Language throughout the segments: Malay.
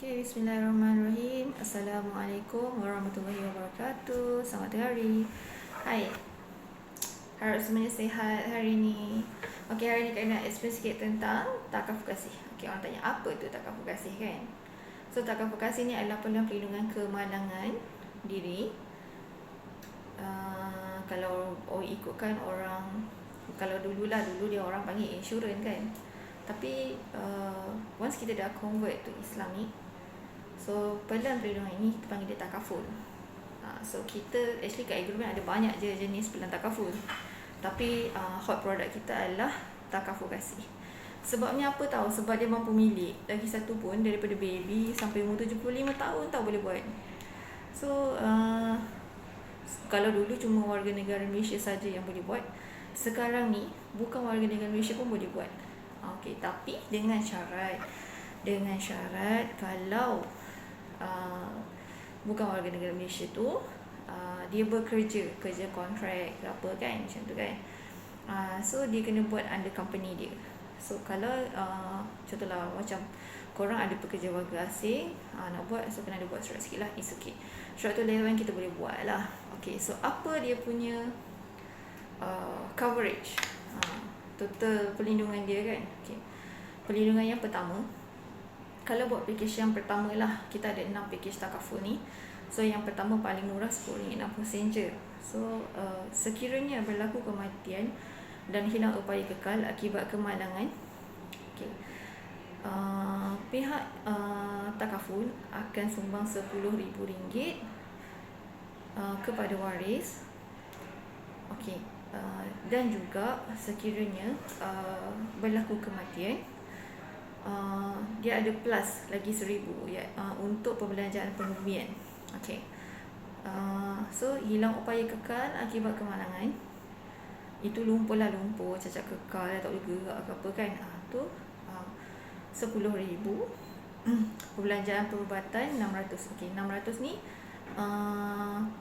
Okay, bismillahirrahmanirrahim. Assalamualaikum warahmatullahi wabarakatuh. Selamat hari. Hai. Harap semuanya sihat hari ni. Okay, hari ni kami nak explain sikit tentang takaful kasih. Okay, orang tanya apa tu takaful kasih kan? So, takaful kasih ni adalah perlindungan kemalangan diri. Kalau ikutkan orang, kalau dulu dia orang panggil insurans kan. Tapi once kita dah convert to Islamic, so perlindungan ini kita panggil dia takaful. So kita actually kat agreement ada banyak je jenis perlindungan takaful. Tapi hot product kita adalah takaful kasih. Sebabnya apa tahu? Sebab dia mampu milik lagi satu pun daripada baby sampai umur 75 tahun tahu boleh buat. So kalau dulu cuma warga negara Malaysia saja yang boleh buat, sekarang ni bukan warga negara Malaysia pun boleh buat. Okey, tapi dengan syarat kalau bukan warga negara Malaysia tu dia kerja kontrak ke apa kan, macam tu kan. So dia kena buat under company dia. So kalau contohlah macam korang ada pekerja warga asing nak buat, so kena ada buat surat sikit lah. It's okay, surat tu lain kita boleh buat lah. Okay, so apa dia punya coverage, total perlindungan dia kan. Okay, perlindungan yang pertama, kalau buat package yang pertama lah, kita ada 6 package takaful ni. So yang pertama paling murah RM10.60 je. So sekiranya berlaku kematian dan hilang upaya kekal akibat kemalangan, okay, pihak takaful akan sumbang RM10,000 kepada waris. Okay, dan juga sekiranya berlaku kematian, dia ada plus lagi RM1,000 ya, untuk perbelanjaan pengubian. Okay, so hilang upaya kekal akibat kemalangan, itu lumpuh, cacat kekal, tak boleh gerak ke apa kan, tu RM10,000. Perbelanjaan perubatan RM600. Okay, RM600 ni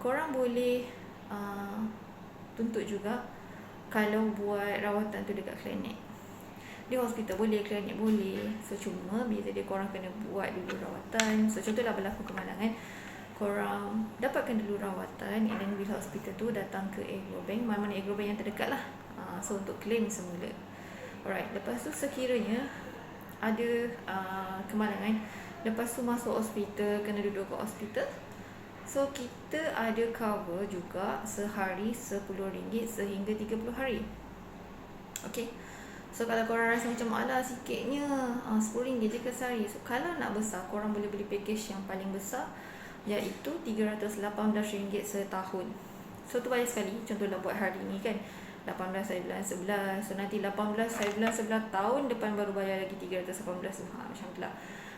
korang boleh tuntut juga kalau buat rawatan tu dekat klinik. Di hospital boleh, klinik boleh. So cuma bila dia korang kena buat dulu rawatan. So contohlah berlaku kemalangan, korang dapatkan dulu rawatan, and then bila hospital tu datang ke Agrobank, mana-mana Agrobank yang terdekat lah. So untuk claim semula. Alright, lepas tu sekiranya ada kemalangan, lepas tu masuk hospital, kena duduk kat hospital, so kita ada cover juga sehari RM10 sehingga 30 hari. Okay, so kalau korang rasa macam alah sikitnya RM10 je ke sehari, so kalau nak besar, korang boleh beli package yang paling besar, iaitu RM318 setahun. So tu banyak sekali. Contohlah buat hari ni kan 18 hari bulan 11, so nanti 18 hari bulan 11 tahun depan baru bayar lagi RM318. Macam tu lah.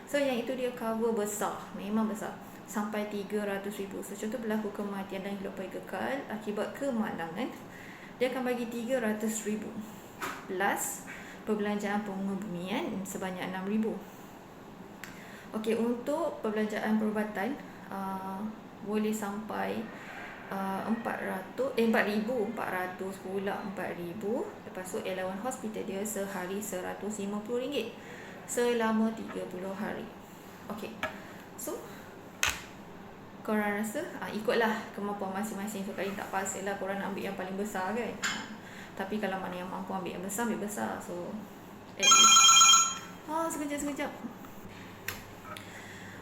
So yang itu dia cover besar, memang besar, sampai RM300,000. So contoh berlaku kematian dan hilang upaya kekal akibat kemalangan, dia akan bagi RM300,000 plus perbelanjaan pengubian sebanyak RM6,000. Okey, untuk perbelanjaan perubatan boleh sampai RM4,000 pula, RM4,000. Lepas tu allowance hospital dia sehari RM150 selama 30 hari. Okey, so korang rasa ikutlah kemampuan masing-masing. So kali tak pasal lah korang nak ambil yang paling besar kan. Tapi kalau mana yang mampu ambil yang besar, ambil besar. So at least sekejap.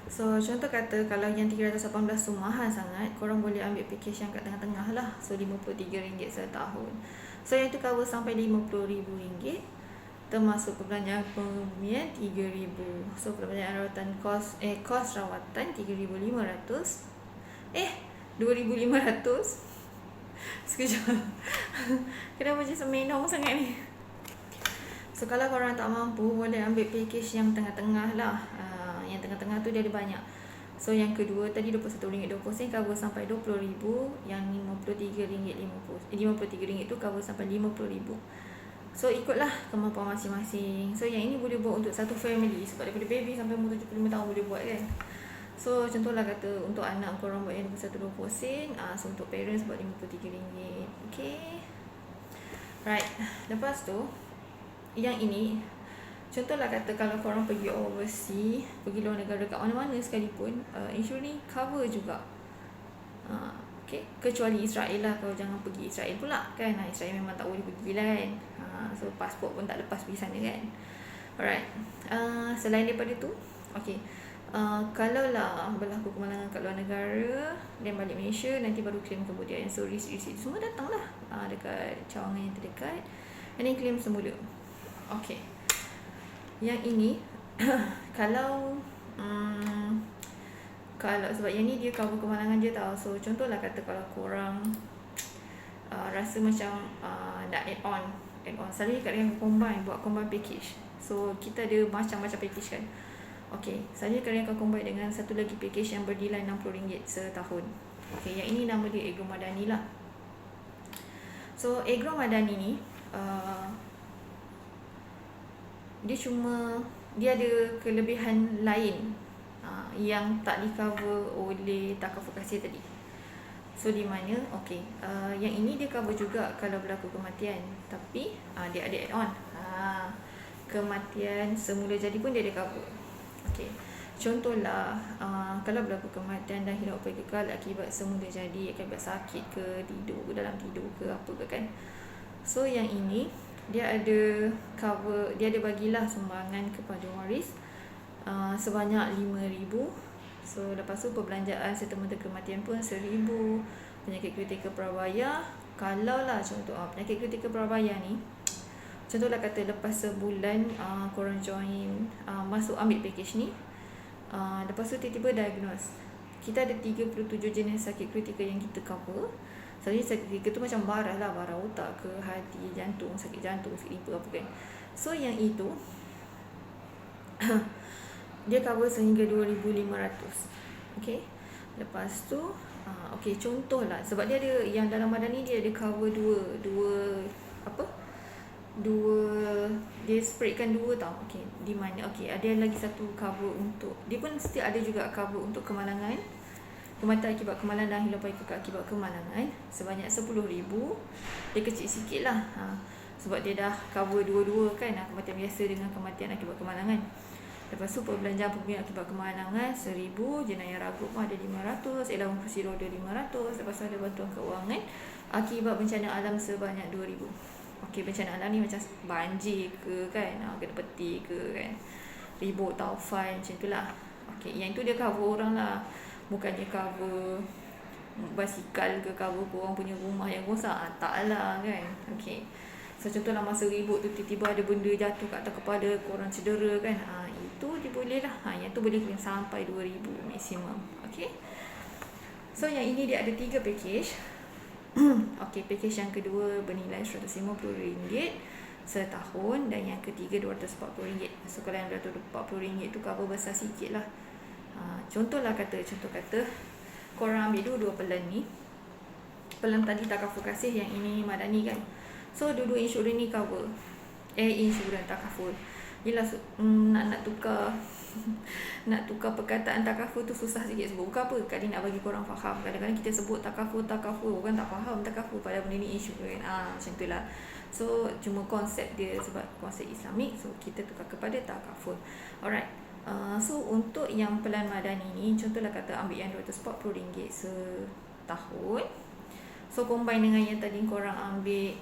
So contoh kata kalau yang RM318 tu mahal sangat, korang boleh ambil package yang kat tengah-tengah lah. So RM53 setahun. So yang tu cover sampai RM50,000, termasuk perbelanjaan pengubian RM3,000. So perbelanjaan rawatan kos rawatan RM3,500. RM2,500. Sekejap. Kenapa macam semenong sangat ni? So kalau korang tak mampu, boleh ambil package yang tengah-tengah lah. Yang tengah-tengah tu dia ada banyak. So yang kedua tadi RM21.20 cover sampai RM20,000. Yang RM53 tu cover sampai RM50,000. So ikutlah kemampuan masing-masing. So yang ini boleh buat untuk satu family, sebab daripada baby sampai umur 75 tahun boleh buat kan. So contohlah kata untuk anak korang buat yang RM21.20, so untuk parents buat RM53. Okay, right. Lepas tu yang ini Contohlah kata kalau korang pergi overseas, pergi luar negara kat mana-mana sekalipun, insurans ni cover juga. Okay, kecuali Israel lah, kalau jangan pergi Israel pula kan. Israel memang tak boleh pergi lah kan. So pasport pun tak lepas pergi sana kan. Alright. Selain daripada tu, okay, kalau lah berlaku kemalangan kat luar negara dan balik Malaysia, nanti baru claim kemudian. So risk itu semua datang lah dekat cawangan yang terdekat, and then claim semula. Okay, yang ini kalau sebab yang ni dia cover kemalangan je tau. So contohlah kata kalau korang rasa macam nak add on, selalu kat dia buat combine package. So kita ada macam-macam package kan. Okay, saya kalian akan combine dengan satu lagi package yang bernilai RM60 setahun. Okay, yang ini nama dia Agro Madani lah. So Agro Madani ni dia ada kelebihan lain yang tak di cover oleh takaful kasih tadi. So di mana, okay, yang ini dia cover juga kalau berlaku kematian, tapi dia ada add on, kematian semula jadi pun dia ada cover. Okay, contohlah kalau berlaku kematian dan hilang upaya kekal akibat semula jadi, akibat sakit ke, dalam tidur ke apa ke kan. So yang ini dia ada cover, dia ada bagilah sumbangan kepada waris sebanyak RM5,000. So lepas tu perbelanjaan settlement kematian pun RM1,000. Penyakit kritikal prabayar, kalau lah contoh penyakit kritikal prabayar ni, contohlah kata lepas sebulan korang join masuk ambil package ni, lepas tu tiba-tiba diagnose, kita ada 37 jenis sakit kritikal yang kita cover. Selalunya sakit kritikal tu macam barah lah, barah otak ke, hati, jantung, sakit liver apa kan. So yang itu dia cover sehingga 2,500. Okay, lepas tu okay, contohlah sebab dia ada yang dalam badan ni dia ada cover dia spreadkan dua tau. Okay, di mana ada lagi satu cover untuk, dia pun still ada juga cover untuk kemalangan, kematian akibat kemalangan dan hilang upaya kekal akibat kemalangan sebanyak RM10,000. Dia kecil sikit lah sebab dia dah cover dua-dua kan, kematian biasa dengan kematian akibat kemalangan. Lepas tu perbelanjaan pembelian akibat kemalangan RM1,000, jenayah ragut pun ada RM500, allowance kursi roda RM500. Lepas tu ada bantuan keuangan akibat bencana alam sebanyak RM2,000. Okey, bencana alam ni macam banjir ke kan, kena peti ke kan, ribut taufan macam tu lah. Okey, yang tu dia cover orang lah, bukannya cover basikal ke, cover korang punya rumah yang rosak, tak lah kan. Okey, so contohlah masa ribut tu tiba-tiba ada benda jatuh kat atas kepala korang, cedera kan, itu dia boleh lah, yang tu boleh claim sampai RM2,000 maksimum. Okey, so yang ini dia ada 3 package. Okey, package yang kedua bernilai RM150 setahun, dan yang ketiga RM240. So kalau yang RM240 tu cover besar sikit lah. Contoh kata korang ambil dua pelan ni, pelan tadi takaful kasih, yang ini madani kan. So dua-dua insurans ni cover, insurans takaful. Yelah, nak tukar nak tukar perkataan takaful tu susah sikit sebut. Bukan apa, kali nak bagi korang faham. Kadang-kadang kita sebut takaful, orang tak faham takaful, padahal benda ni insurans. Macam tu lah. So cuma konsep dia, sebab konsep Islamik, so kita tukar kepada takaful. Alright. So untuk yang pelan madani ni, contohlah kata ambil yang RM240 setahun. So combine dengan yang tadi korang ambil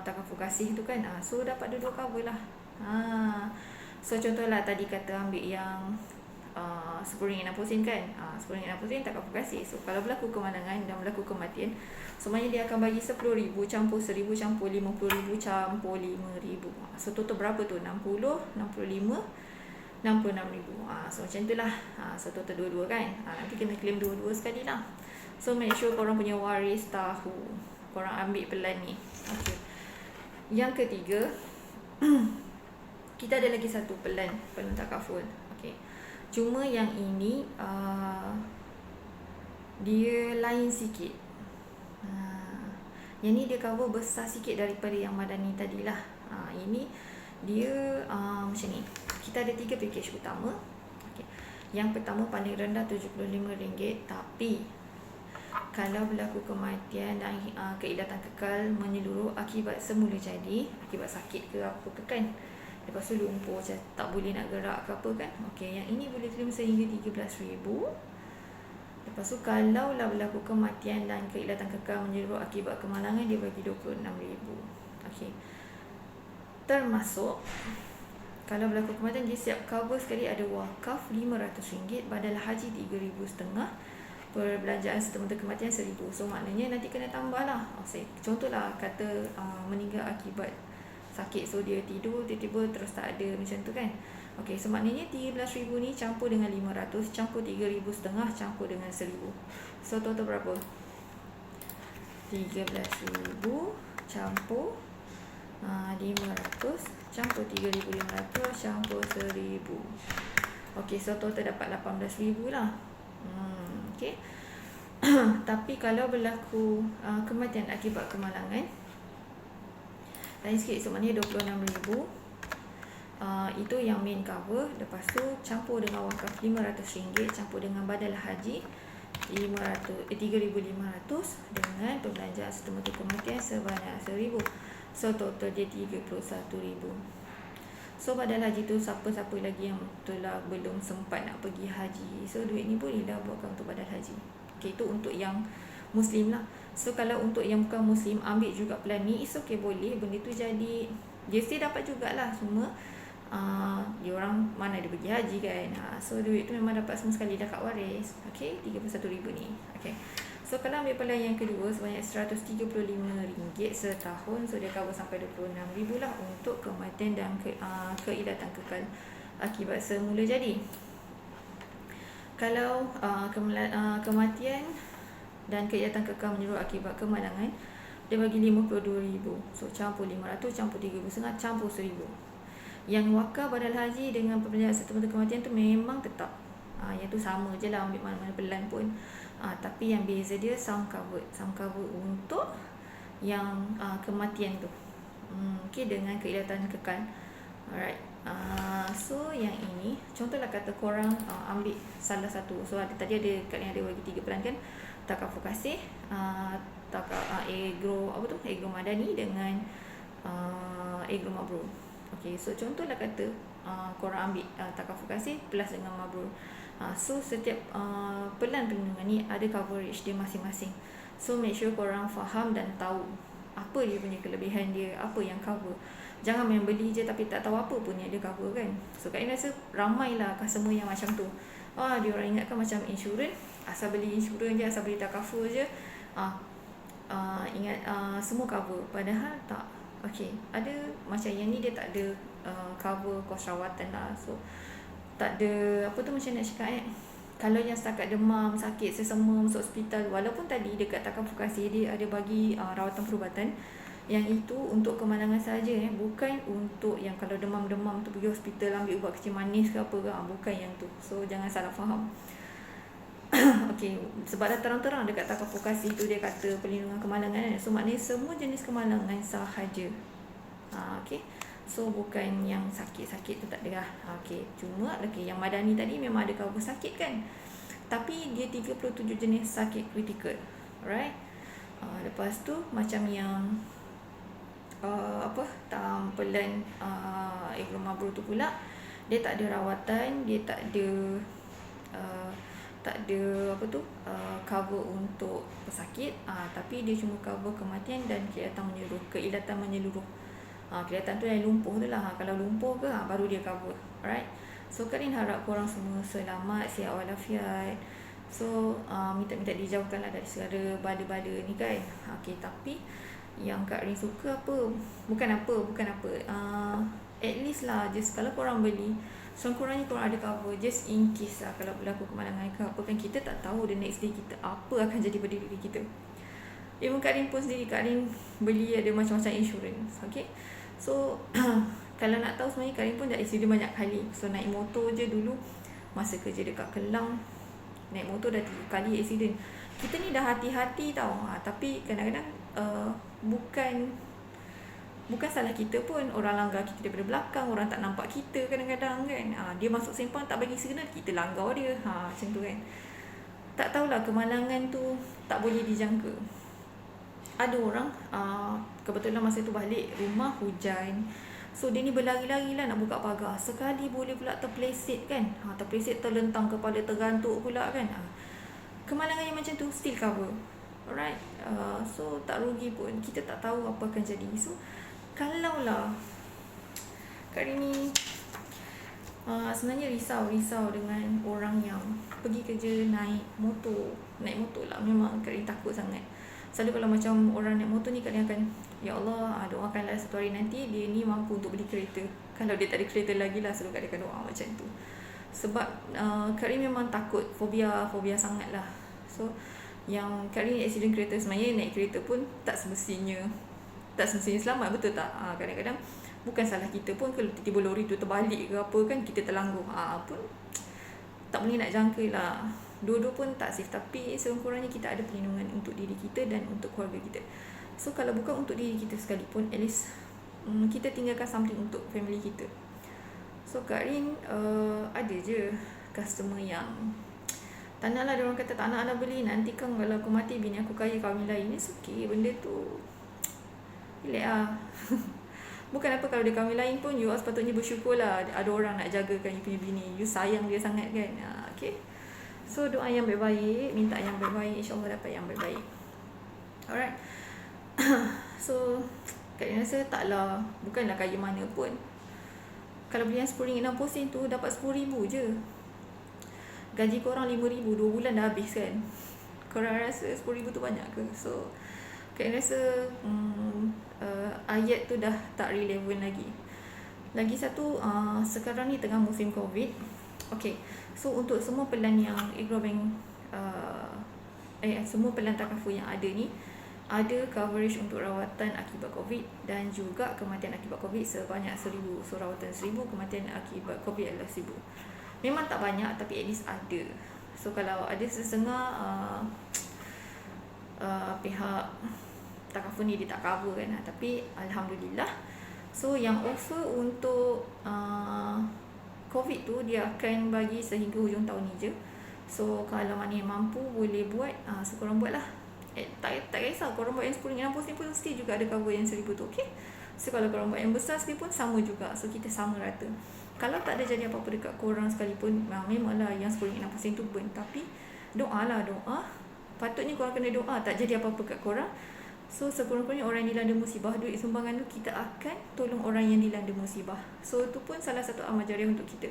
takaful kasih tu kan, so dapat dua cover lah. So contohlah tadi kata ambil yang RM10.60 kan, RM10.60 takaful kasih. So kalau berlaku kemalangan dan berlaku kematian, semuanya dia akan bagi RM10,000 campur RM1,000 campur RM50,000 campur RM5,000. So total berapa tu? RM60, RM65, RM66,000. So macam tu lah. So total dua-dua kan, nanti kena claim dua-dua sekali lah. So make sure korang punya waris tahu korang ambil pelan ni. Okay, yang ketiga kita ada lagi satu pelan takaful. Okay, cuma yang ini dia lain sikit. Yang ni dia cover besar sikit daripada yang madani tadi lah. Ini dia macam ni. Kita ada 3 package utama. Okay, yang pertama paling rendah RM75, tapi kalau berlaku kematian dan keilatan kekal menyeluruh akibat semula jadi, akibat sakit ke apa ke kan, Lepas tu lumpuh, macam tak boleh nak gerak ke apa kan. Okey, yang ini boleh claim sehingga 13,000. Lepas tu kalau lah berlaku kematian dan keilatan kekal menyeluruh akibat kemalangan, dia bagi 26,000. Okey. Termasuk kalau berlaku kematian, dia siap cover sekali ada wakaf RM500, badal haji RM3,500, perbelanjaan serta-merta kematian RM1,000. So maknanya nanti kena tambah lah. Contohlah kata meninggal akibat sakit, so dia tidur tiba-tiba terus tak ada macam tu kan. Okey, so maknanya 13,000 ni campur dengan 500, campur 3,500, campur dengan 1,000. So total berapa? 13,000 campur 500 campur 3,500 campur 1,000. Okey, so total dapat 18,000 lah. Okey. Tapi kalau berlaku kematian akibat kemalangan, lain sikit, so maknanya 26,000. Itu yang main cover. Lepas tu campur dengan wakaf RM500, campur dengan badal haji 3,500 dengan perbelanjaan serta-merta kematian sebanyak 1,000. So total dia 31,000. So badal haji tu siapa-siapa lagi yang betul lah belum sempat nak pergi haji, so duit ni boleh dah buatkan untuk badal haji. Okay, itu untuk yang Muslim lah. So kalau untuk yang bukan Muslim ambil juga plan ni, it's okay, boleh. Benda tu jadi dia still dapat jugalah. Cuma dia orang mana dia pergi haji kan. So duit tu memang dapat semua sekali dah kat waris. Okay, 31,000 ni. Okay, so kalau ambil plan yang kedua sebanyak RM135 setahun, so dia cover sampai 26,000 lah untuk kematian dan keilatan kekal akibat semula jadi. Kalau kematian dan keilatan kekal menyeluruh akibat kemalangan, dia bagi 52,000. So campur 500, campur 3,500, campur 1,000. Yang wakaf badal haji dengan perbelanjaan serta-merta kematian tu memang tetap. Yang tu sama je lah, ambil mana-mana pelan pun. Tapi yang beza dia sum cover untuk yang kematian tu. Okay, dengan keilatan kekal. Alright. So yang ini, contohlah kata korang ambil salah satu. So tadi ada kat yang ada bagi 3 pelan kan. Takaful kasih, Agro Madani dengan Agro Mabrur. Okay, so contohlah kata korang ambil takaful kasih plus dengan mabrur. So setiap pelan perlindungan ni ada coverage dia masing-masing. So make sure korang faham dan tahu apa dia punya kelebihan dia, apa yang cover. Jangan main beli je tapi tak tahu apa pun yang dia cover kan. So Kak Ina rasa ramailah customer yang macam tu. Dia orang ingatkan macam insurans, asal beli insurans je, asal beli takaful je, ingat semua cover. Padahal tak. Okay, ada macam yang ni dia tak ada cover kos rawatan lah. So tak ada apa tu, macam nak cakap kalau yang setakat demam, sakit, sesama masuk hospital, walaupun tadi dekat takaful kasih dia ada bagi rawatan perubatan, yang itu untuk kemalangan saja, bukan untuk yang kalau demam-demam tu pergi hospital ambil ubat kecil manis ke apa ke, bukan yang tu. So jangan salah faham. Okay, sebab dah terang-terang dekat takaful kasih tu dia kata perlindungan kemalangan, so maknanya semua jenis kemalangan sahaja. Okay, so bukan yang sakit-sakit tu tak ada lah. Okay, cuma yang Madani tadi memang ada cover sakit kan, tapi dia 37 jenis sakit kritikal. Alright. Lepas tu macam yang pelan Agro Mabrur tu pula, dia tak ada rawatan, dia tak ada cover untuk pesakit, tapi dia cuma cover kematian dan keilatan menyeluruh. Kelihatan tu yang lumpuh tu lah. Kalau lumpuh ke baru dia cover. Alright. So Karin harap korang semua selamat, sihat walafiat. So minta dijauhkan lah dari segala bala-bala ni kan. Okay, tapi yang Kak Rin suka bukan apa at least lah, just kalau korang beli, sekurang-kurangnya korang ada cover just in case lah kalau berlaku kemalangan ke apa kan. Kita tak tahu the next day kita apa akan jadi pada diri kita. Even Kak Rin pun sendiri, Kak Rin beli ada macam-macam insurans. Okay, so kalau nak tahu sebenarnya Kak Rin pun dah accident banyak kali. So naik motor je dulu masa kerja dekat Kelang, naik motor dah 3 kali accident. Kita ni dah hati-hati tau, tapi kadang-kadang bukan salah kita pun. Orang langgar kita daripada belakang, orang tak nampak kita kadang-kadang kan. Dia masuk sempang tak bagi signal, kita langgar dia. Macam tu kan. Tak tahulah, kemalangan tu tak boleh dijangka. Ada orang kebetulan masa tu balik rumah hujan, So dia ni berlari-lari lah nak buka pagar. Sekali boleh pula terpleset kan. Terpleset, terlentang, kepala tergantuk pula kan. Kemalangan yang macam tu still cover. Alright. So tak rugi pun. Kita tak tahu apa akan jadi. So kalaulah Kak Rini sebenarnya risau dengan orang yang pergi kerja naik motor lah. Memang Kak Rini takut sangat. Selalu kalau macam orang naik motor ni, Kak Rini akan, ya Allah, doakanlah satu hari nanti dia ni mampu untuk beli kereta. Kalau dia tak ada kereta lagi lah, selalu Kak Rini akan doa macam tu. Sebab Kak Rini memang takut, fobia sangat lah. So yang Kak Rini accident kereta, sebenarnya naik kereta pun tak semestinya selamat, betul tak? Kadang-kadang bukan salah kita pun, kalau tiba-tiba lori tu terbalik ke apa kan, kita terlanggung pun tak boleh nak jangka lah. Dua-dua pun tak safe, tapi sekurang-kurangnya kita ada perlindungan untuk diri kita dan untuk keluarga kita. So kalau bukan untuk diri kita sekalipun, at least kita tinggalkan something untuk family kita. So Kak Rin ada je customer yang tak nak lah, diorang kata tak nak beli, nanti kan kalau aku mati bini aku kaya kahwin lain. It's okay, benda tu relax lah. Bukan apa, kalau dia kahwin lain pun you sepatutnya bersyukur lah, ada orang nak jagakan you punya bini, you sayang dia sangat kan. Okay, so doa yang baik-baik, minta yang baik-baik, insyaAllah dapat yang baik-baik. Alright. So Kak Rini rasa taklah, bukanlah kaya mana pun. Kalau beli yang RM10.60 tu dapat RM10,000 je. Gaji korang RM5,000, 2 bulan dah habis kan. Korang rasa RM10,000 tu banyak ke? So Kak Rini rasa ayat tu dah tak relevan lagi. Lagi satu, sekarang ni tengah musim COVID. Okay, so untuk semua pelan yang Iqra Bank semua pelan takaful yang ada ni, ada coverage untuk rawatan akibat COVID dan juga kematian akibat COVID sebanyak 1,000. So rawatan 1,000, kematian akibat COVID adalah 1,000. Memang tak banyak, tapi at least ada. So kalau ada sesengah pihak takaful ni dia tak cover kan, tapi Alhamdulillah. So yang offer untuk COVID tu dia akan bagi sehingga hujung tahun ni je. So kalau mana yang mampu boleh buat, sekurang buat lah. Tak kisah korang buat yang RM10.60 pun mesti juga ada cover yang RM1,000 tu. Okay, so kalau korang buat yang besar sekalipun sama juga. So kita sama rata. Kalau tak ada jadi apa-apa dekat korang sekalipun, memanglah yang RM10.60 tu burn. Tapi doa. Patutnya korang kena doa tak jadi apa-apa kat korang. So sekurang-kurangnya orang yang dilanda musibah, duit sumbangan tu kita akan tolong orang yang dilanda musibah. So itu pun salah satu amal jariah untuk kita.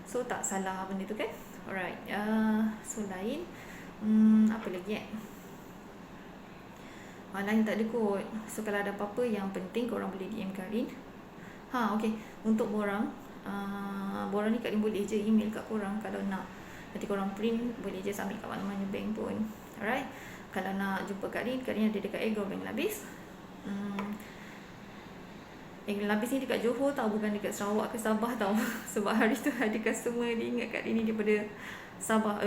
So tak salah benda tu kan. Alright. So lain apa lagi lain tak ada kot. So kalau ada apa-apa yang penting korang boleh DM Kak Rin. Okay, untuk borang ni Kak Rin boleh je email kat korang kalau nak. Nanti korang print, boleh je submit kat mana-mana bank pun. Alright. Kalau nak jumpa Kak Rin ada dekat Agro Bank Labis. Agro Labis ni dekat Johor tau, bukan dekat Sarawak ke Sabah tau. Sebab hari tu ada customer dia ingat Kak Rin ni daripada Sabah.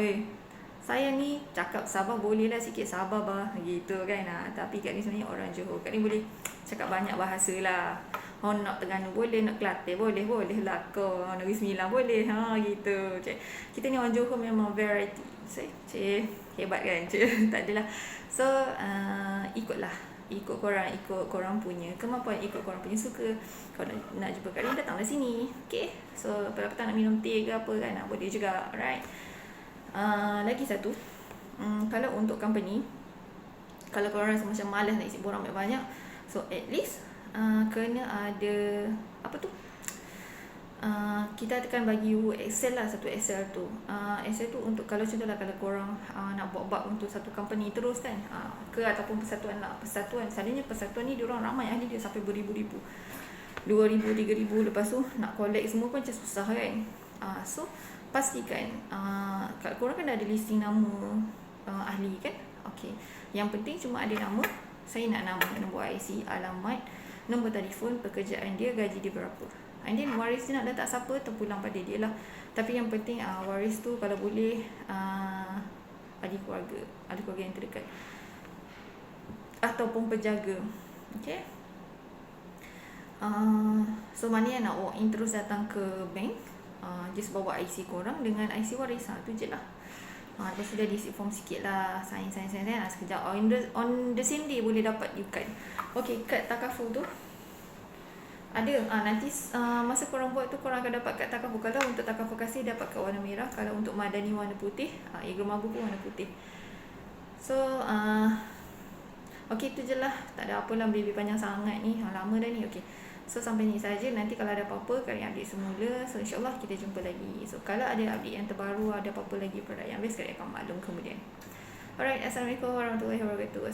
Saya ni cakap Sabah boleh lah sikit, Sabah bah gitu kan. Tapi Kak Rin sebenarnya orang Johor. Kak Rin boleh cakap banyak bahasa lah. Nak Terengganu boleh, nak Kelantan boleh lah kau. Negeri Sembilan boleh. Gitu. Kita ni orang Johor memang variety. Hebat kan? Tak adalah. So ikut korang punya kemampuan, ikut korang punya suka. Kalau nak jumpa Kak Rin, datanglah sini. Okay, so kalau petang nak minum teh ke apa kan, boleh juga. Alright. Lagi satu, kalau untuk company, kalau korang rasa macam malas nak isi borang banyak, so at least kena ada apa tu, kita akan bagi you Excel lah, satu Excel tu. Excel tu untuk kalau contohlah kalau korang nak buat bab untuk satu company terus kan, ke ataupun persatuan lah. Sebenarnya persatuan ni diorang ramai ahli dia sampai beribu-ribu, 2,000, 3,000. Lepas tu nak collect semua pun macam susah kan. So pastikan korang kan dah ada listing nama ahli kan. Okay, yang penting cuma ada nama. Saya nak nama, nombor IC, alamat, nombor telefon, pekerjaan dia, gaji dia berapa. And then waris dia nak letak siapa, terpulang pada dia lah. Tapi yang penting waris tu kalau boleh ahli keluarga yang terdekat ataupun penjaga. Okay. So mana yang nak walk in terus datang ke bank, just bawa IC korang dengan IC waris. Tu je lah. Lepas tu dah diisi form sikit lah, sign sekejap. On the same day boleh dapat you card. Okay, kad takaful tu ada nanti masa korang buat tu korang akan dapat kat takaful. Kalau untuk takaful kasih dapat kat warna merah, kalau untuk madani warna putih, Eagle Mabu pun warna putih. So okey, tu je lah, tak ada apalah baby panjang sangat ni, lama dah ni. Okey, so sampai ni saja. Nanti kalau ada apa-apa kalian update semula. So insyaAllah kita jumpa lagi. So kalau ada update yang terbaru, ada apa-apa lagi produk yang best, kalian akan maklum kemudian. Alright, Assalamualaikum warahmatullahi wabarakatuh.